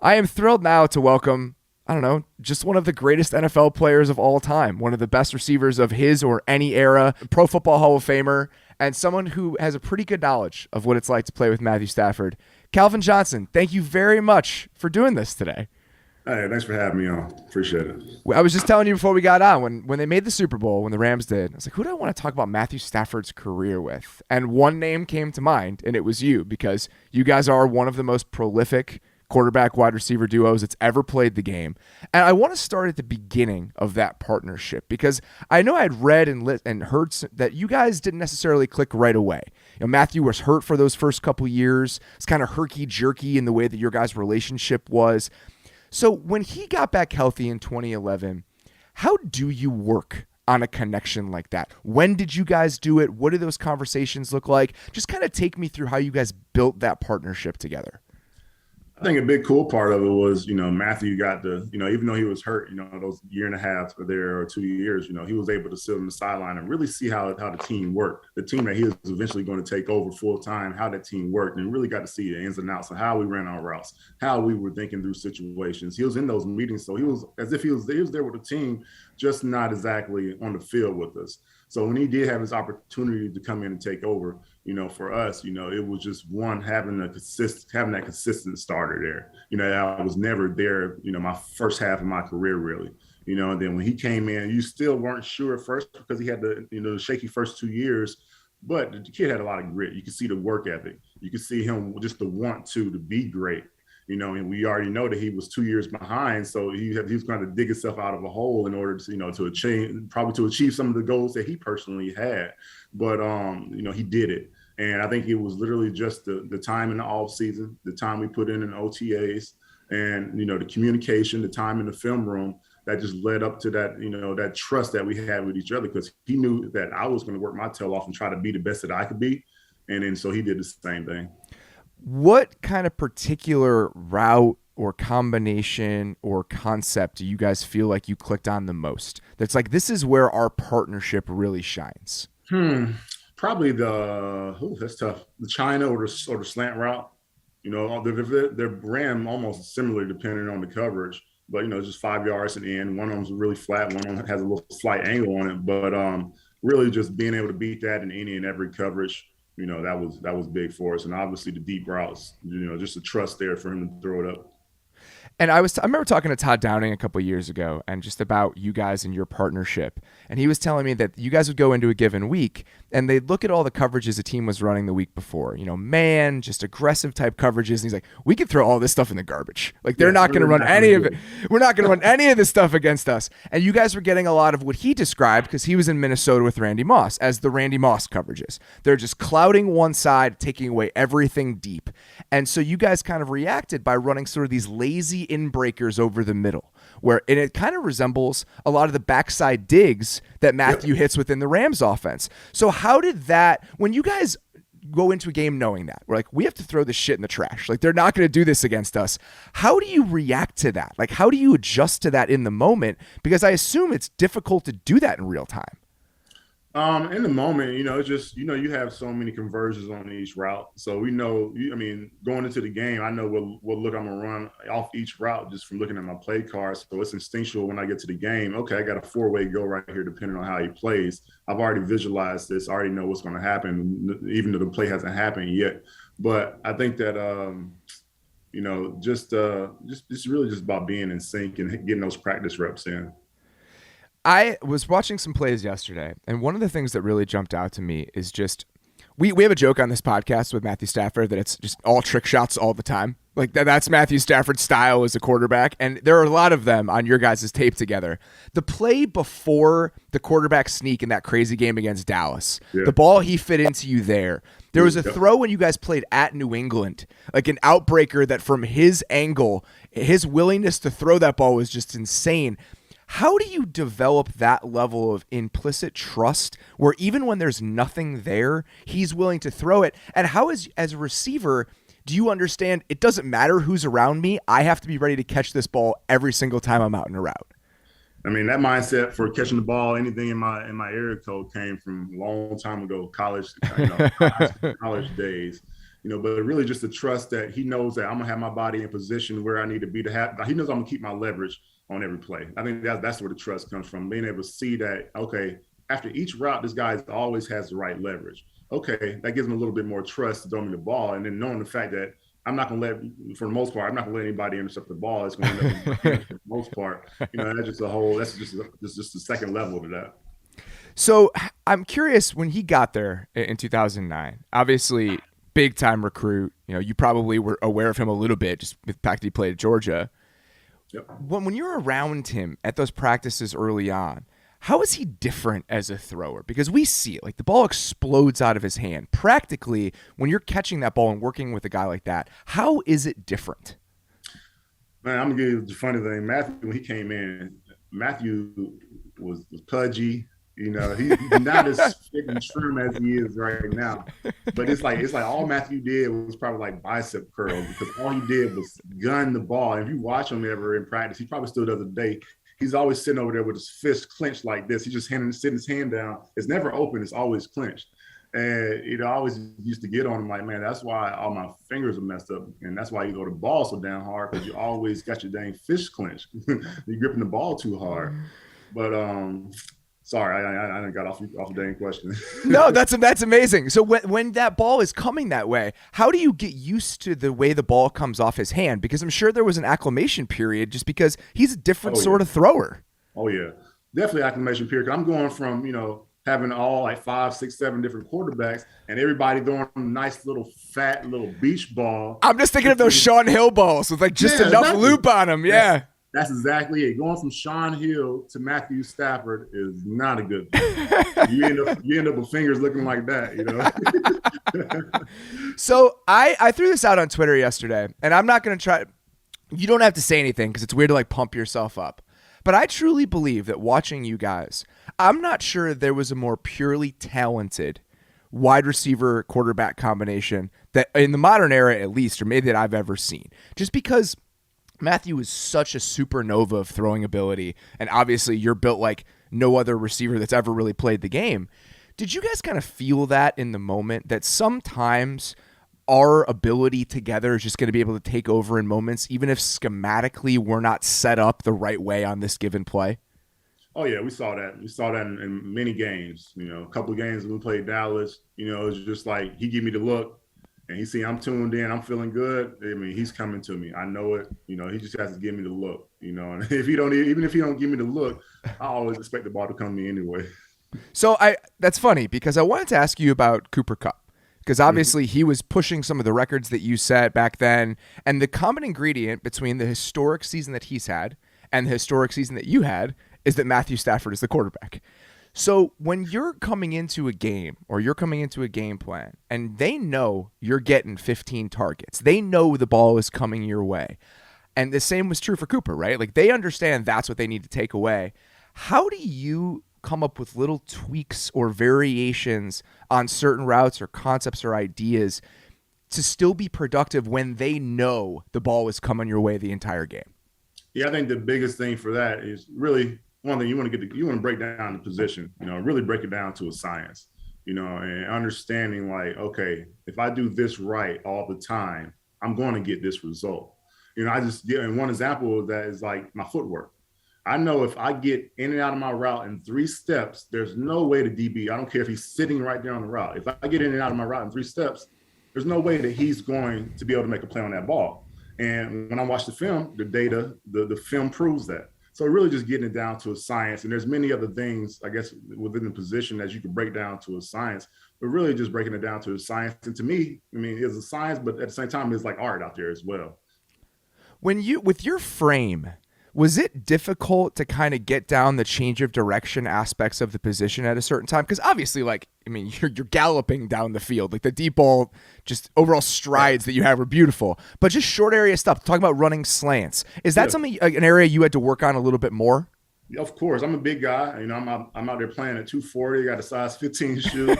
I am thrilled now to welcome, I don't know, just one of the greatest NFL players of all time, one of the best receivers of his or any era, Pro Football Hall of Famer, and someone who has a pretty good knowledge of what it's like to play with Matthew Stafford. Calvin Johnson, thank you very much for doing this today. Hey, thanks for having me on. Appreciate it. I was just telling you before we got on, when they made the Super Bowl, when the Rams did, I was like, who do I want to talk about Matthew Stafford's career with? And one name came to mind, and it was you, because you guys are one of the most prolific quarterback wide receiver duos that's ever played the game. And I want to start at the beginning of that partnership, because I know I had read and heard that you guys didn't necessarily click right away. Matthew was hurt for those first couple years. It's kind of herky-jerky in the way that your guys' relationship was. So when he got back healthy in 2011, how do you work on a connection like that? When did you guys do it? What do those conversations look like? Just kind of take me through how you guys built that partnership together. I think a big cool part of it was, Matthew got to, even though he was hurt, those year and a half there or 2 years, he was able to sit on the sideline and really see how the team worked. The team that he was eventually going to take over full time, how that team worked, and really got to see the ins and outs of how we ran our routes, how we were thinking through situations. He was in those meetings, so he was as if he was there with the team, just not exactly on the field with us. So when he did have his opportunity to come in and take over, for us, it was just one having that consistent starter there. I was never there, my first half of my career really. And then when he came in, you still weren't sure at first because he had the shaky first 2 years, but the kid had a lot of grit. You could see the work ethic. You could see him just the want to be great. And we already know that he was 2 years behind, so he was going to dig himself out of a hole in order to, to achieve some of the goals that he personally had. But he did it, and I think it was literally just the time in the off season, the time we put in OTAs, and the communication, the time in the film room that just led up to that, that trust that we had with each other, because he knew that I was going to work my tail off and try to be the best that I could be, and then so he did the same thing. What kind of particular route or combination or concept do you guys feel like you clicked on the most? That's like, this is where our partnership really shines. Probably that's tough. The China or the slant route. They're ran almost similar depending on the coverage, but just 5 yards at the end. One of them's really flat, one of them has a little slight angle on it, but really just being able to beat that in any and every coverage. That was big for us. And obviously the deep routes, just the trust there for him to throw it up. And I remember talking to Todd Downing a couple of years ago and just about you guys and your partnership. And he was telling me that you guys would go into a given week and they'd look at all the coverages the team was running the week before, man, just aggressive type coverages. And he's like, we could throw all this stuff in the garbage. Like they're not going to run any of it. We're not going to run any of this stuff against us. And you guys were getting a lot of what he described, because he was in Minnesota with Randy Moss, as the Randy Moss coverages. They're just clouding one side, taking away everything deep. And so you guys kind of reacted by running sort of these lazy in-breakers over the middle, and it kind of resembles a lot of the backside digs that Matthew hits within the Rams offense. So how did that, when you guys go into a game knowing that, we're like, we have to throw this shit in the trash, like they're not going to do this against us, how do you react to that? Like, how do you adjust to that in the moment? Because I assume it's difficult to do that in real time. In the moment, it's just, you have so many conversions on each route. So we know, going into the game, I know what look I'm going to run off each route just from looking at my play cards. So it's instinctual when I get to the game. Okay, I got a 4-way go right here, depending on how he plays. I've already visualized this. I already know what's going to happen, even though the play hasn't happened yet. But I think that, just really just about being in sync and getting those practice reps in. I was watching some plays yesterday, and one of the things that really jumped out to me is just, we have a joke on this podcast with Matthew Stafford that it's just all trick shots all the time. Like that's Matthew Stafford's style as a quarterback, and there are a lot of them on your guys' tape together. The play before the quarterback sneak in that crazy game against Dallas, the ball he fit into you there. There was a throw when you guys played at New England, like an outbreaker that from his angle, his willingness to throw that ball was just insane. How do you develop that level of implicit trust where even when there's nothing there, he's willing to throw it? And how, as a receiver, do you understand it doesn't matter who's around me? I have to be ready to catch this ball every single time I'm out in a route. That mindset for catching the ball, anything in my area code came from a long time ago, college days. but really just the trust that he knows that I'm gonna have my body in position where I need to be to have. He knows I'm gonna keep my leverage on every play. I think that's where the trust comes from, being able to see that, okay, after each route, this guy always has the right leverage. Okay, that gives him a little bit more trust to throw me the ball, and then knowing the fact that I'm not going to let, for the most part, I'm not going to let anybody intercept the ball. It's going to end up for the most part. That's just that's just the second level to that. So I'm curious, when he got there in 2009, obviously big time recruit. You probably were aware of him a little bit just with the fact that he played at Georgia. Yep. When you're around him at those practices early on, how is he different as a thrower? Because we see it, like the ball explodes out of his hand. Practically, when you're catching that ball and working with a guy like that, how is it different? Man, I'm going to give you the funny thing. Matthew, when he came in, Matthew was pudgy. He's not as fit and trim as he is right now. But it's like all Matthew did was probably like bicep curls, because all he did was gun the ball. And if you watch him ever in practice, he probably still does today. He's always sitting over there with his fist clenched like this. He's just sitting his hand down. It's never open. It's always clenched. And I always used to get on him like, man, that's why all my fingers are messed up. And that's why you go to ball so damn hard, because you always got your dang fist clenched. You're gripping the ball too hard. But sorry, I got off the dang question. No, that's amazing. So when that ball is coming that way, how do you get used to the way the ball comes off his hand? Because I'm sure there was an acclimation period, just because he's a different sort of thrower. Oh yeah, definitely acclimation period. I'm going from having all like 5, 6, 7 different quarterbacks, and everybody throwing a nice little fat little beach ball. I'm just thinking of those Sean Hill balls with like just enough loop on them. Yeah. That's exactly it. Going from Sean Hill to Matthew Stafford is not a good thing. You end up with fingers looking like that, So I threw this out on Twitter yesterday, and I'm not going to try. You don't have to say anything because it's weird to like pump yourself up. But I truly believe that watching you guys, I'm not sure there was a more purely talented wide receiver quarterback combination that in the modern era, at least, or maybe that I've ever seen. Just because Matthew is such a supernova of throwing ability, and obviously you're built like no other receiver that's ever really played the game. Did you guys kind of feel that in the moment, that sometimes our ability together is just going to be able to take over in moments, even if schematically we're not set up the right way on this given play? Oh yeah, we saw that. We saw that in many games. A couple of games when we played Dallas, it was just like he gave me the look. And he see I'm tuned in, I'm feeling good. I mean, he's coming to me. I know it. He just has to give me the look. And if he don't, even if he don't give me the look, I always expect the ball to come to me anyway. So that's funny, because I wanted to ask you about Cooper Kupp, because obviously he was pushing some of the records that you set back then, and the common ingredient between the historic season that he's had and the historic season that you had is that Matthew Stafford is the quarterback. So when you're coming into a game or you're coming into a game plan and they know you're getting 15 targets, they know the ball is coming your way. And the same was true for Cooper, right? Like they understand that's what they need to take away. How do you come up with little tweaks or variations on certain routes or concepts or ideas to still be productive when they know the ball is coming your way the entire game? Yeah, I think the biggest thing for that is really one thing you want to break down the position, really break it down to a science, and understanding like, okay, if I do this right all the time, I'm going to get this result. And one example of that is like my footwork. I know if I get in and out of my route in 3 steps, there's no way the DB, I don't care if he's sitting right there on the route. If I get in and out of my route in 3 steps, there's no way that he's going to be able to make a play on that ball. And when I watch the film, the data, the film proves that. So really just getting it down to a science. And there's many other things, I guess, within the position that you can break down to a science, but really just breaking it down to a science. And to me, I mean, it's a science, but at the same time, it's like art out there as well. With your frame, was it difficult to kind of get down the change of direction aspects of the position at a certain time? Because obviously, you're galloping down the field. Like the deep ball, just overall strides that you have are beautiful. But just short area stuff, talking about running slants. Is that something, an area you had to work on a little bit more? Of course. I'm a big guy. I'm out there playing at 240. Got a size 15 shoe.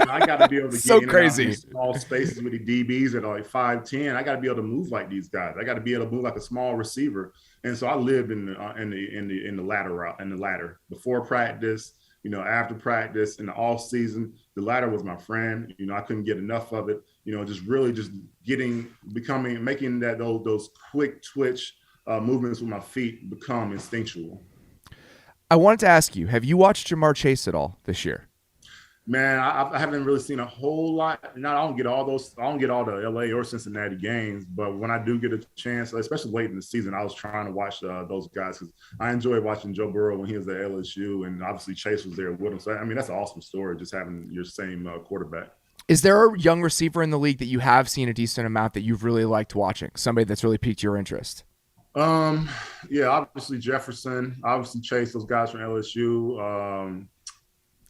I got to be able to get in and small spaces with the DBs that are like 5'10". I got to be able to move like these guys. I got to be able to move like a small receiver. And so I lived in the ladder route, in the ladder before practice, after practice, in the off season. The ladder was my friend. I couldn't get enough of it. just really just making those quick twitch movements with my feet become instinctual. I wanted to ask you, have you watched Jamar Chase at all this year? Man, I haven't really seen a whole lot. Not I don't get all those. I don't get all the LA or Cincinnati games, but when I do get a chance, especially late in the season, I was trying to watch those guys because I enjoyed watching Joe Burrow when he was at LSU, and obviously Chase was there with him. So I mean, that's an awesome story, just having your same quarterback. Is there a young receiver in the league that you have seen a decent amount that you've really liked watching? Somebody that's really piqued your interest? Yeah, obviously Jefferson, obviously Chase, those guys from LSU.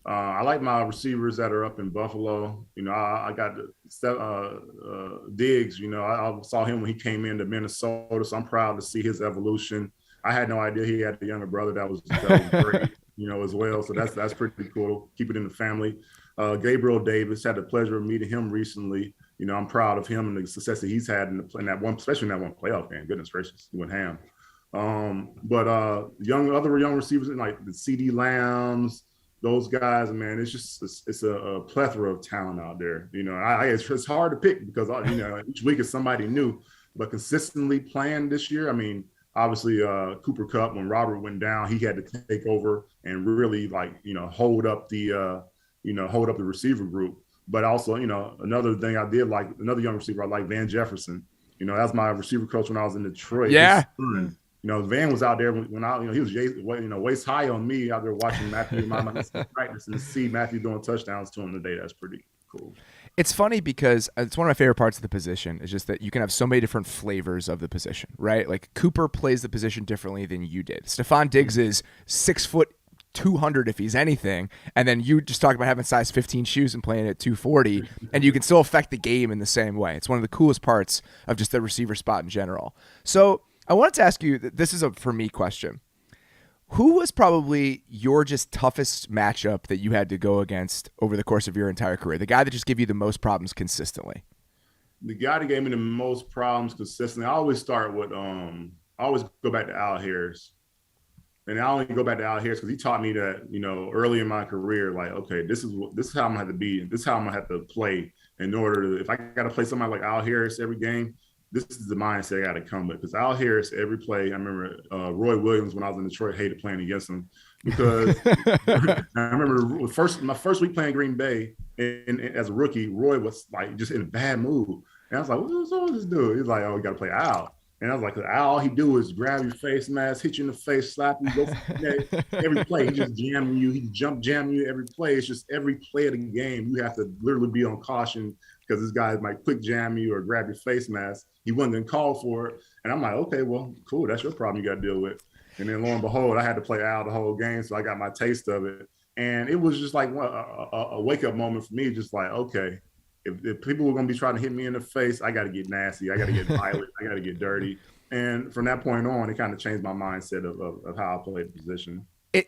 I like my receivers that are up in Buffalo. I got Diggs. I saw him when he came into Minnesota, so I'm proud to see his evolution. I had no idea he had a younger brother that was great, as well. So that's pretty cool. Keep it in the family. Gabriel Davis, had the pleasure of meeting him recently. I'm proud of him and the success that he's had in that one, especially in that one playoff game. Goodness gracious, he went ham. But other young receivers like the CD Lambs, those guys, man, it's a plethora of talent out there. It's hard to pick because each week is somebody new, but consistently playing this year. I mean, obviously Cooper Kupp, when Robert went down, he had to take over and really hold up the receiver group. But also, another thing I did like, another young receiver I like, Van Jefferson. That's my receiver coach when I was in Detroit. Yeah. Van was out there when he was waist high on me out there watching Matthew practice, and to see Matthew doing touchdowns to him today, that's pretty cool. It's funny because it's one of my favorite parts of the position is just that you can have so many different flavors of the position, right? Like Cooper plays the position differently than you did. Stephon Diggs is 6 foot 200 if he's anything, and then you just talk about having size 15 shoes and playing at 240, and you can still affect the game in the same way. It's one of the coolest parts of just the receiver spot in general. So I wanted to ask you, this is a for me question. Who was probably your just toughest matchup that you had to go against over the course of your entire career? The guy that just gave you the most problems consistently? The guy that gave me the most problems consistently, I always start with, I always go back to Al Harris. And I only go back to Al Harris because he taught me that, early in my career, like, okay, this is how I'm gonna have to be. This is how I'm gonna have to play in order to, if I got to play somebody like Al Harris every game, this is the mindset I got to come with. Because Al Harris, every play, I remember Roy Williams when I was in Detroit, hated playing against him because I remember my first week playing Green Bay and as a rookie, Roy was like just in a bad mood. And I was like, what's wrong with this dude? He's like, oh, we got to play Al. And I was like, all he do is grab your face mask, hit you in the face, slap you, go for the every play. He just jamming you. He jump jamming you every play. It's just every play of the game. You have to literally be on caution because this guy might quick jam you or grab your face mask. He wasn't going to call for it. And I'm like, okay, well, cool. That's your problem you got to deal with. And then lo and behold, I had to play Al the whole game. So I got my taste of it. And it was just like a wake-up moment for me, just like, okay, if people were going to be trying to hit me in the face, I got to get nasty. I got to get violent. I got to get dirty. And from that point on, it kind of changed my mindset of how I played the position.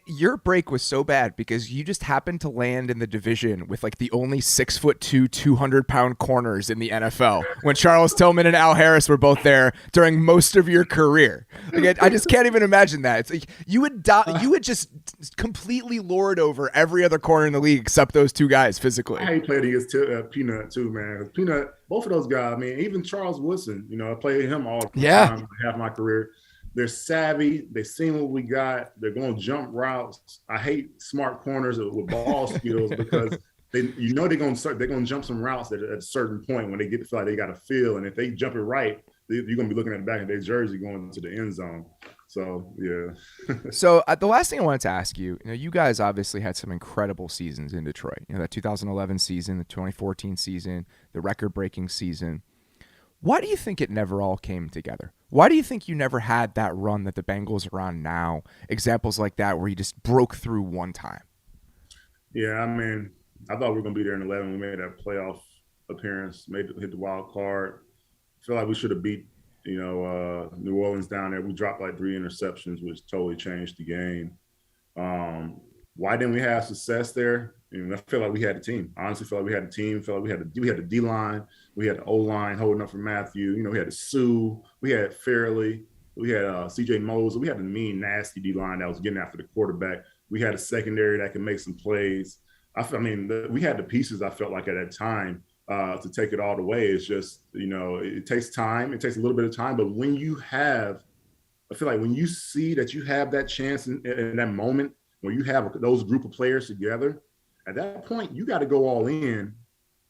Your break was so bad because you just happened to land in the division with like the only 6'2", 200-pound corners in the NFL when Charles Tillman and Al Harris were both there during most of your career. Like, I just can't even imagine that. It's like you would just completely lord over every other corner in the league except those two guys physically. I played against Peanut too, man. Peanut, both of those guys. I mean, even Charles Woodson. I played him all the time half my career. They're savvy. They seen what we got. They're going to jump routes. I hate smart corners with ball skills because they're going to jump some routes at a certain point when they get to feel like they got a feel. And if they jump it right, you're going to be looking at the back of their jersey going into the end zone. So, yeah. So the last thing I wanted to ask you, you guys obviously had some incredible seasons in Detroit. That 2011 season, the 2014 season, the record-breaking season. Why do you think it never all came together? Why do you think you never had that run that the Bengals are on now? Examples like that where you just broke through one time. Yeah, I mean, I thought we were going to be there in 11. We made that playoff appearance, hit the wild card. I feel like we should have beat, New Orleans down there. We dropped like 3 interceptions, which totally changed the game. Why didn't we have success there? I feel like we had a team. I honestly feel like we had a team. I feel like we had the D-line. We had the O-line holding up for Matthew. We had the Sue. We had Fairley. We had C.J. Mosley. We had the mean, nasty D-line that was getting after the quarterback. We had a secondary that could make some plays. We had the pieces, I felt like, at that time. to take it all the way. It's just, it takes time. It takes a little bit of time. But when you have, I feel like when you see that you have that chance in that moment, when you have those group of players together, at that point, you got to go all in,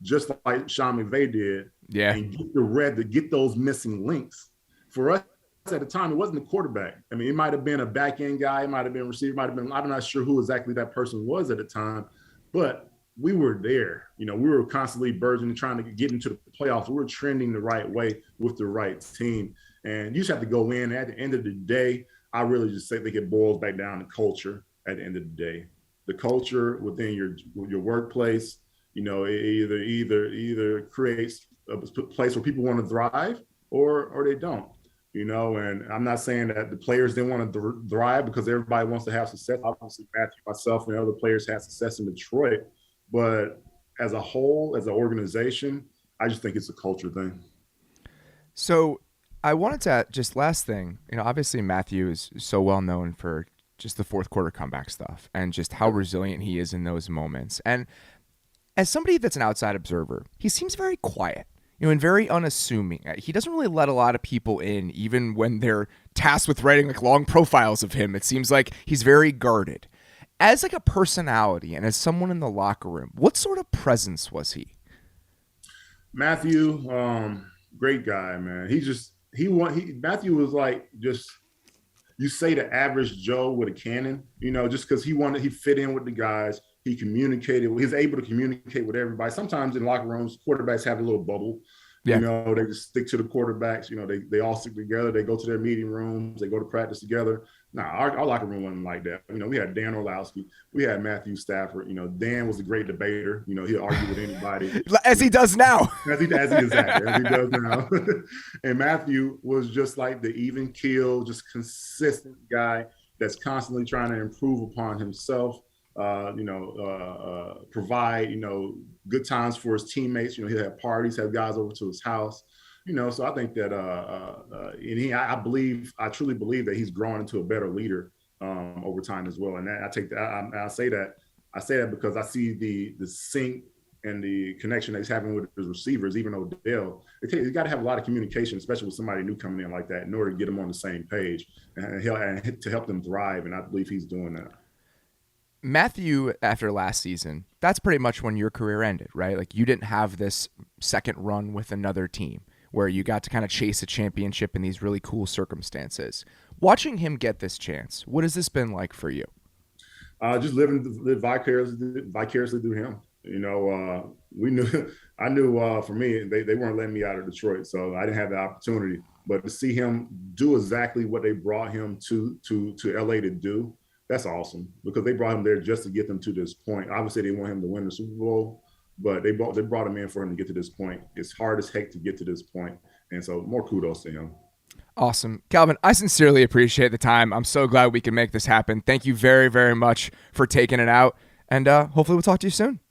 just like Sean McVay did, Yeah. and get the red to get those missing links. For us at the time, it wasn't the quarterback. I mean, it might have been a back end guy, it might have been a receiver, might have been, I'm not sure who exactly that person was at the time, but we were there. We were constantly burgeoning, trying to get into the playoffs. We were trending the right way with the right team. And you just have to go in. At the end of the day, I really just think it boils back down to culture at the end of the day. The culture within your workplace, it either creates a place where people want to thrive or they don't. And I'm not saying that the players didn't want to thrive because everybody wants to have success. Obviously, Matthew, myself, and other players had success in Detroit. But as a whole, as an organization, I just think it's a culture thing. So I wanted to just last thing, obviously Matthew is so well known for just the fourth quarter comeback stuff and just how resilient he is in those moments. And as somebody that's an outside observer, he seems very quiet, and very unassuming. He doesn't really let a lot of people in, even when they're tasked with writing like long profiles of him. It seems like he's very guarded. As like a personality and as someone in the locker room, what sort of presence was he? Matthew, great guy, man. Matthew was like just, you say the average Joe with a cannon, just because he fit in with the guys. He communicated. He was able to communicate with everybody. Sometimes in locker rooms, quarterbacks have a little bubble. Yeah. They just stick to the quarterbacks. They all stick together. They go to their meeting rooms. They go to practice together. Our locker room wasn't like that. We had Dan Orlowski. We had Matthew Stafford. Dan was a great debater. He'll argue with anybody. As he does now. As he does now. And Matthew was just like the even keel, just consistent guy that's constantly trying to improve upon himself. Provide, good times for his teammates. He'll have parties, have guys over to his house, so I think that, I truly believe that he's growing into a better leader over time as well. And I say that because I see the sync and the connection that he's having with his receivers, even Odell. You got to have a lot of communication, especially with somebody new coming in like that, in order to get them on the same page and to help them thrive. And I believe he's doing that. Matthew, after last season, that's pretty much when your career ended, right? Like you didn't have this second run with another team where you got to kind of chase a championship in these really cool circumstances. Watching him get this chance, what has this been like for you? Just live vicariously through him. I knew for me, they weren't letting me out of Detroit, so I didn't have the opportunity. But to see him do exactly what they brought him to LA to do, that's awesome, because they brought him there just to get them to this point. Obviously, they want him to win the Super Bowl, but they brought him in for him to get to this point. It's hard as heck to get to this point, and so more kudos to him. Awesome. Calvin, I sincerely appreciate the time. I'm so glad we can make this happen. Thank you very, very much for taking it out, and hopefully we'll talk to you soon.